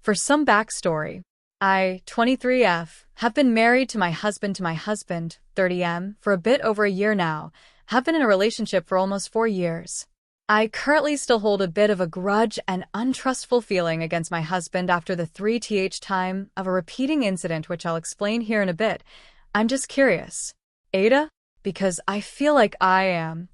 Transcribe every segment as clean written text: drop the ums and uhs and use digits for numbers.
For some backstory, I, 23F, have been married to my husband, 30M, for a bit over a year now, have been in a relationship for almost 4 years. I currently still hold a bit of a grudge and untrustful feeling against my husband after the 3th time of a repeating incident which I'll explain here in a bit. I'm just curious. AITAH? Because I feel like I am.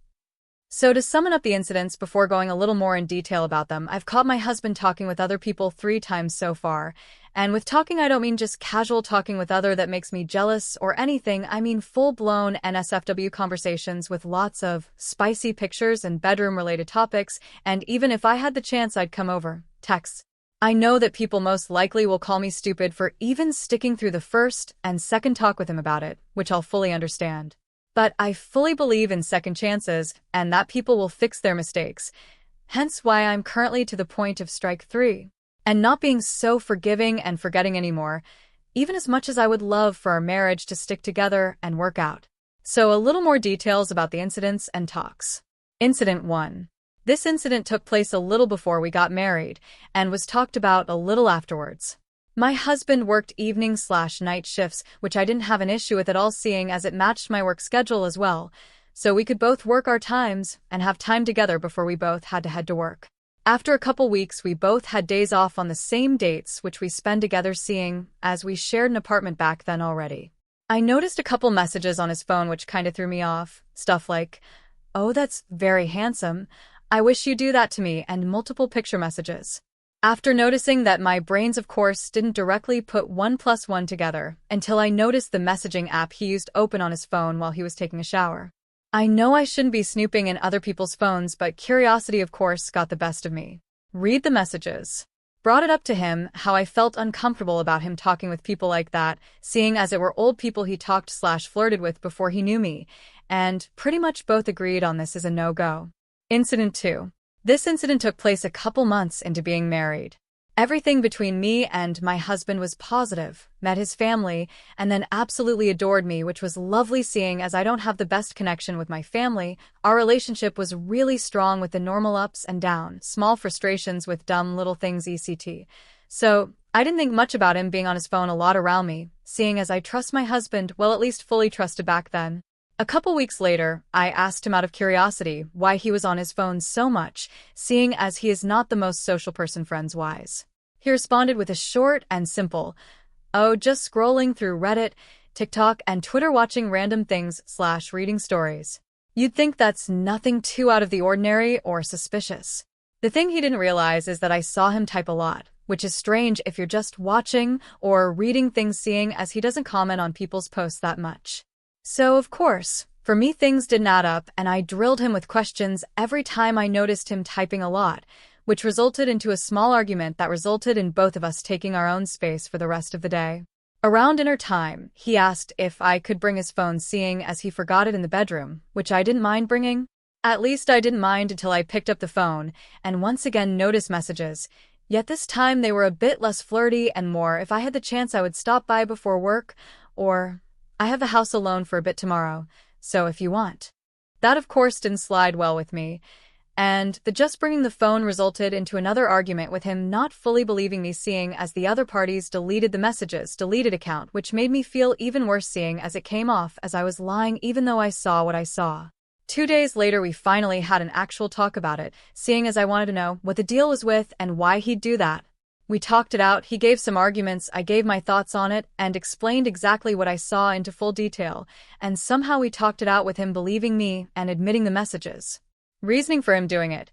So to sum up the incidents before going a little more in detail about them, I've caught my husband talking with other people 3 times so far. And with talking, I don't mean just casual talking with other that makes me jealous or anything. I mean full-blown NSFW conversations with lots of spicy pictures and bedroom-related topics, and even if I had the chance, I'd come over. Texts. I know that people most likely will call me stupid for even sticking through the first and second talk with him about it, which I'll fully understand. But I fully believe in second chances and that people will fix their mistakes, hence why I'm currently to the point of strike 3 and not being so forgiving and forgetting anymore, even as much as I would love for our marriage to stick together and work out. So a little more details about the incidents and talks. Incident 1. This incident took place a little before we got married and was talked about a little afterwards. My husband worked evening/night shifts, which I didn't have an issue with at all, seeing as it matched my work schedule as well, so we could both work our times and have time together before we both had to head to work. After a couple weeks, we both had days off on the same dates, which we spend together, seeing as we shared an apartment back then already. I noticed a couple messages on his phone which kinda threw me off. Stuff like, "Oh, that's very handsome. I wish you'd do that to me," and multiple picture messages. After noticing that, my brains of course didn't directly put 1 plus 1 together until I noticed the messaging app he used open on his phone while he was taking a shower. I know I shouldn't be snooping in other people's phones, but curiosity of course got the best of me. Read the messages. Brought it up to him how I felt uncomfortable about him talking with people like that, seeing as it were old people he talked/flirted with before he knew me, and pretty much both agreed on this as a no-go. Incident 2. This incident took place a couple months into being married. Everything between me and my husband was positive, met his family, and then absolutely adored me, which was lovely, seeing as I don't have the best connection with my family. Our relationship was really strong with the normal ups and downs, small frustrations with dumb little things etc. So I didn't think much about him being on his phone a lot around me, seeing as I trust my husband, well, at least fully trusted back then. A couple weeks later, I asked him out of curiosity why he was on his phone so much, seeing as he is not the most social person friends-wise. He responded with a short and simple, "Oh, just scrolling through Reddit, TikTok, and Twitter, watching random things/reading stories." You'd think that's nothing too out of the ordinary or suspicious. The thing he didn't realize is that I saw him type a lot, which is strange if you're just watching or reading things, seeing as he doesn't comment on people's posts that much. So, of course, for me things didn't add up, and I drilled him with questions every time I noticed him typing a lot, which resulted into a small argument that resulted in both of us taking our own space for the rest of the day. Around dinner time, he asked if I could bring his phone, seeing as he forgot it in the bedroom, which I didn't mind bringing. At least I didn't mind until I picked up the phone and once again noticed messages, yet this time they were a bit less flirty and more, "If I had the chance I would stop by before work," or "I have the house alone for a bit tomorrow, so if you want." That of course didn't slide well with me, and the just bringing the phone resulted into another argument with him not fully believing me, seeing as the other parties deleted the messages, deleted account, which made me feel even worse, seeing as it came off as I was lying even though I saw what I saw. 2 days later, we finally had an actual talk about it, seeing as I wanted to know what the deal was with and why he'd do that. We talked it out, he gave some arguments, I gave my thoughts on it, and explained exactly what I saw into full detail, and somehow we talked it out with him believing me and admitting the messages. Reasoning for him doing it.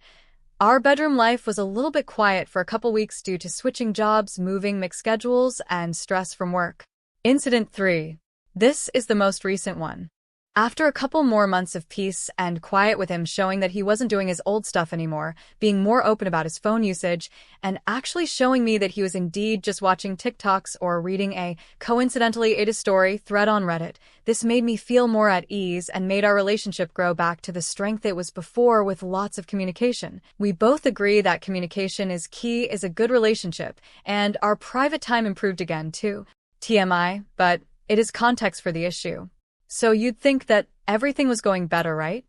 Our bedroom life was a little bit quiet for a couple weeks due to switching jobs, moving, mixed schedules, and stress from work. Incident 3. This is the most recent one. After a couple more months of peace and quiet with him showing that he wasn't doing his old stuff anymore, being more open about his phone usage, and actually showing me that he was indeed just watching TikToks or reading a, coincidentally, AITAH story thread on Reddit, this made me feel more at ease and made our relationship grow back to the strength it was before, with lots of communication. We both agree that communication is key, is a good relationship, and our private time improved again too. TMI, but it is context for the issue. So you'd think that everything was going better, right?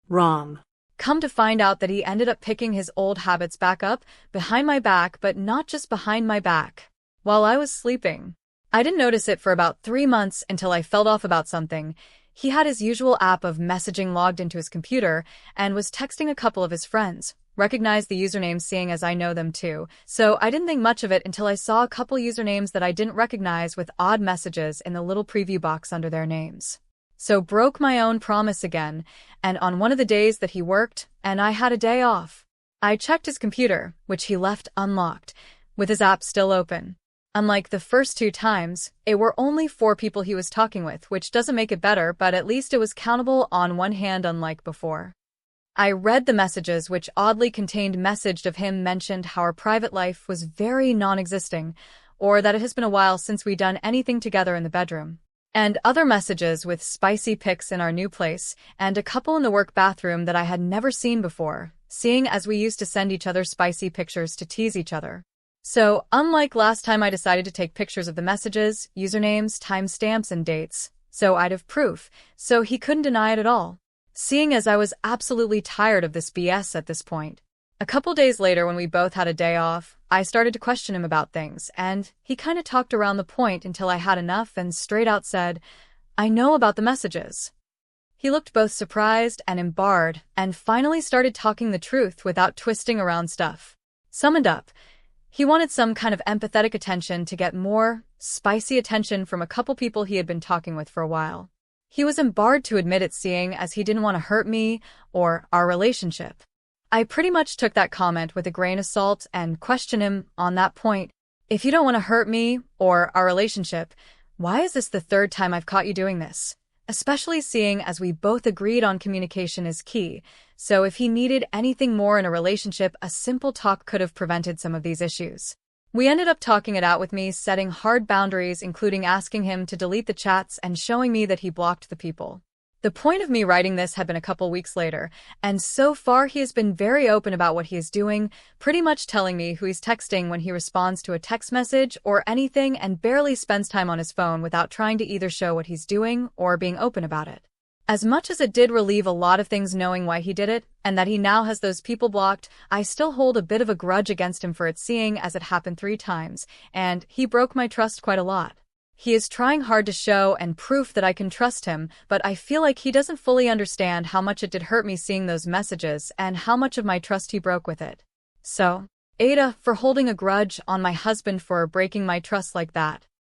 Wrong. Come to find out that he ended up picking his old habits back up, behind my back, but not just behind my back. While I was sleeping. I didn't notice it for about 3 months until I felt off about something. He had his usual app of messaging logged into his computer and was texting a couple of his friends. Recognized the usernames seeing as I know them too, so I didn't think much of it until I saw a couple usernames that I didn't recognize with odd messages in the little preview box under their names. So broke my own promise again, and on one of the days that he worked, and I had a day off. I checked his computer, which he left unlocked, with his app still open. Unlike the first 2 times, it were only 4 people he was talking with, which doesn't make it better, but at least it was countable on one hand unlike before. I read the messages which oddly contained message of him mentioned how our private life was very non-existing, or that it has been a while since we done anything together in the bedroom. And other messages with spicy pics in our new place, and a couple in the work bathroom that I had never seen before, seeing as we used to send each other spicy pictures to tease each other. So, unlike last time I decided to take pictures of the messages, usernames, timestamps, and dates, so I'd have proof, so he couldn't deny it at all. Seeing as I was absolutely tired of this BS at this point. A couple days later when we both had a day off, I started to question him about things, and he kinda talked around the point until I had enough and straight out said, "I know about the messages." He looked both surprised and embarrassed, and finally started talking the truth without twisting around stuff. Summed up, he wanted some kind of empathetic attention to get more spicy attention from a couple people he had been talking with for a while. He was embarrassed to admit it seeing as he didn't want to hurt me or our relationship. I pretty much took that comment with a grain of salt and questioned him on that point. If you don't want to hurt me or our relationship, why is this the 3rd time I've caught you doing this? Especially seeing as we both agreed on communication is key, so if he needed anything more in a relationship, a simple talk could have prevented some of these issues. We ended up talking it out with me setting hard boundaries, including asking him to delete the chats and showing me that he blocked the people. The point of me writing this had been a couple weeks later, and so far he has been very open about what he is doing, pretty much telling me who he's texting when he responds to a text message or anything, and barely spends time on his phone without trying to either show what he's doing or being open about it. As much as it did relieve a lot of things knowing why he did it, and that he now has those people blocked, I still hold a bit of a grudge against him for it seeing as it happened 3 times, and he broke my trust quite a lot. He is trying hard to show and proof that I can trust him, but I feel like he doesn't fully understand how much it did hurt me seeing those messages and how much of my trust he broke with it. So, AITAH for holding a grudge on my husband for breaking my trust like that.